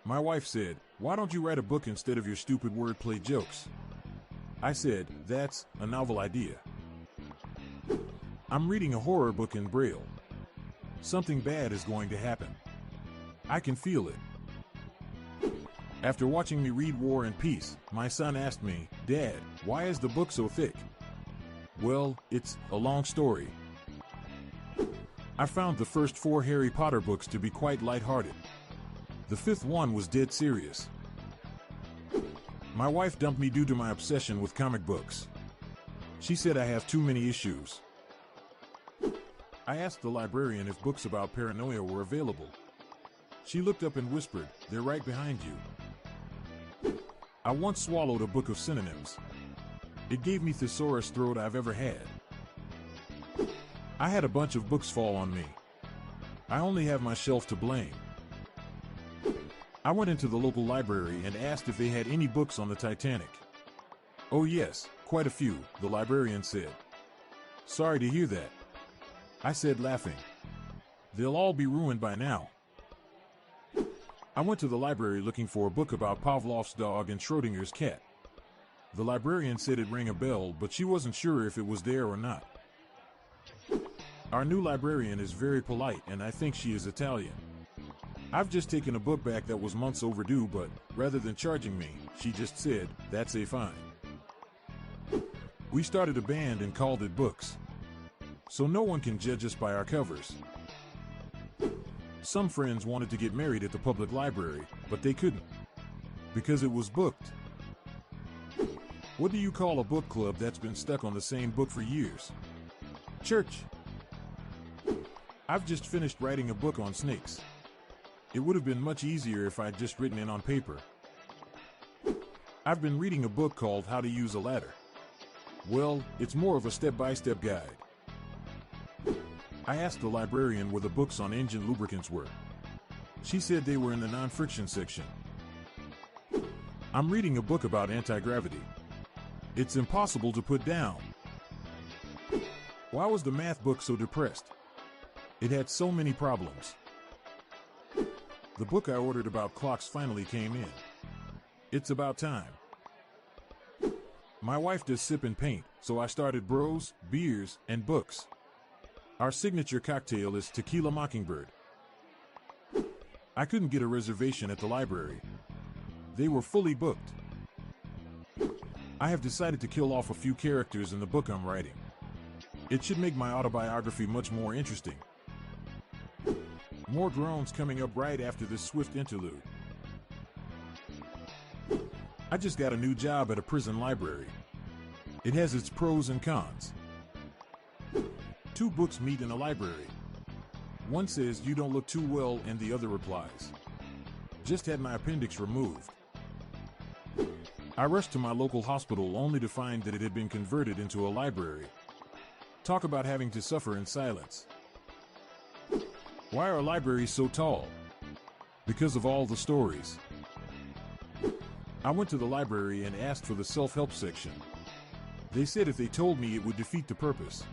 My wife said, "Why don't you write a book instead of your stupid wordplay jokes?" I said, "That's a novel idea. I'm reading a horror book in Braille. Something bad is going to happen. I can feel it." After watching me read War and Peace, my son asked me, "Dad, why is the book so thick?" Well, it's a long story. I found the first 4 Harry Potter books to be quite lighthearted. The 5th one was dead serious. My wife dumped me due to my obsession with comic books. She said I have too many issues. I asked the librarian if books about paranoia were available. She looked up and whispered, "They're right behind you." I once swallowed a book of synonyms. It gave me thesaurus throat I've ever had. I had a bunch of books fall on me. I only have myself to blame. I went into the local library and asked if they had any books on the Titanic. "Oh yes, quite a few," the librarian said. "Sorry to hear that," I said, laughing. "They'll all be ruined by now." I went to the library looking for a book about Pavlov's dog and Schrodinger's cat. The librarian said it rang a bell, but she wasn't sure if it was there or not. Our new librarian is very polite, and I think she is Italian. I've just taken a book back that was months overdue, but rather than charging me, she just said, "That's a fine." We started a band and called it Books, so no one can judge us by our covers. Some friends wanted to get married at the public library, but they couldn't, because it was booked. What do you call a book club that's been stuck on the same book for years? Church. I've just finished writing a book on snakes. It would have been much easier if I'd just written it on paper. I've been reading a book called How to Use a Ladder. Well, it's more of a step-by-step guide. I asked the librarian where the books on engine lubricants were. She said they were in the non-friction section. I'm reading a book about anti-gravity. It's impossible to put down. Why was the math book so depressed? It had so many problems. The book I ordered about clocks finally came in. It's about time. My wife does sip and paint, so I started Bros, Beers, and Books. Our signature cocktail is Tequila Mockingbird. I couldn't get a reservation at the library. They were fully booked. I have decided to kill off a few characters in the book I'm writing. It should make my autobiography much more interesting. More groans coming up right after this swift interlude. I just got a new job at a prison library. It has its pros and cons. 2 books meet in a library. One says, "You don't look too well," and the other replies, "Just had my appendix removed." I rushed to my local hospital only to find that it had been converted into a library. Talk about having to suffer in silence. Why are libraries so tall? Because of all the stories. I went to the library and asked for the self-help section. They said if they told me it would defeat the purpose.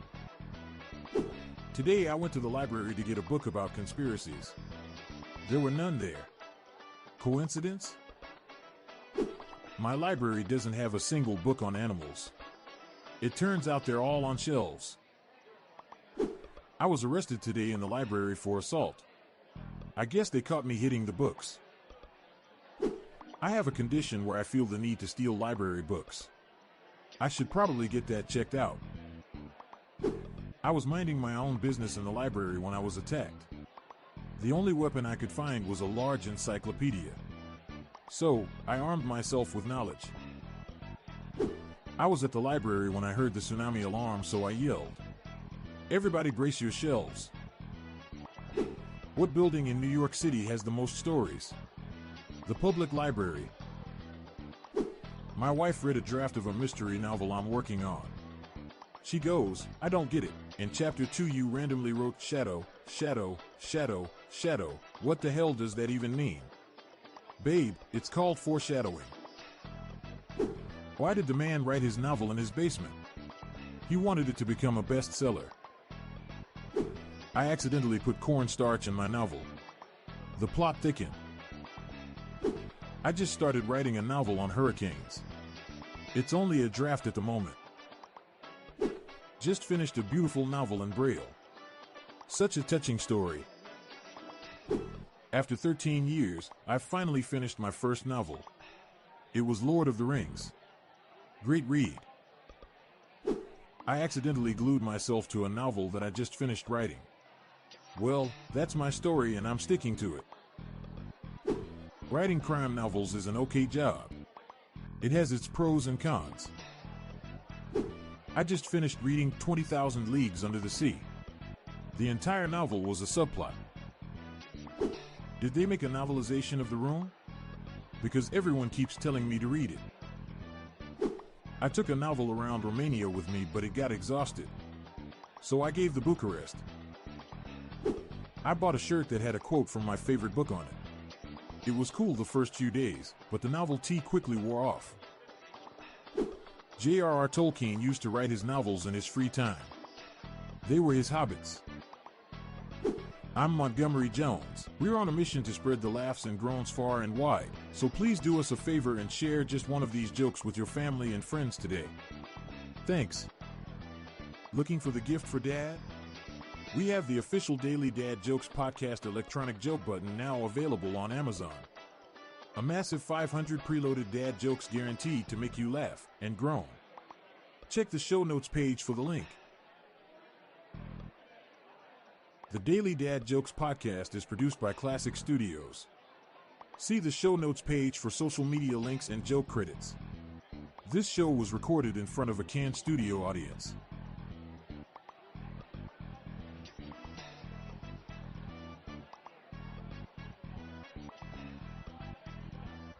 Today I went to the library to get a book about conspiracies. There were none there. Coincidence? My library doesn't have a single book on animals. It turns out they're all on shelves. I was arrested today in the library for assault. I guess they caught me hitting the books. I have a condition where I feel the need to steal library books. I should probably get that checked out. I was minding my own business in the library when I was attacked. The only weapon I could find was a large encyclopedia. So, I armed myself with knowledge. I was at the library when I heard the tsunami alarm, so I yelled, "Everybody brace your shelves." What building in New York City has the most stories? The public library. My wife read a draft of a mystery novel I'm working on. She goes, "I don't get it. In chapter 2 you randomly wrote shadow, shadow, shadow, shadow. What the hell does that even mean?" Babe, it's called foreshadowing. Why did the man write his novel in his basement? He wanted it to become a bestseller. I accidentally put cornstarch in my novel. The plot thickened. I just started writing a novel on hurricanes. It's only a draft at the moment. Just finished a beautiful novel in Braille. Such a touching story. After 13 years, I finally finished my first novel. It was Lord of the Rings. Great read. I accidentally glued myself to a novel that I just finished writing. Well, that's my story and I'm sticking to it. Writing crime novels is an okay job. It has its pros and cons. I just finished reading 20,000 Leagues Under the Sea. The entire novel was a subplot. Did they make a novelization of The Room? Because everyone keeps telling me to read it. I took a novel around Romania with me, but it got exhausted. So I gave the Bucharest. I bought a shirt that had a quote from my favorite book on it. It was cool the first few days, but the novelty quickly wore off. J.R.R. Tolkien used to write his novels in his free time. They were his hobbits. I'm Montgomery Jones. We're on a mission to spread the laughs and groans far and wide, so please do us a favor and share just one of these jokes with your family and friends today. Thanks. Looking for the gift for Dad? We have the official Daily Dad Jokes Podcast electronic joke button now available on Amazon. A massive 500 preloaded dad jokes guaranteed to make you laugh and groan. Check the show notes page for the link. The Daily Dad Jokes Podcast is produced by Classic Studios. See the show notes page for social media links and joke credits. This show was recorded in front of a canned studio audience.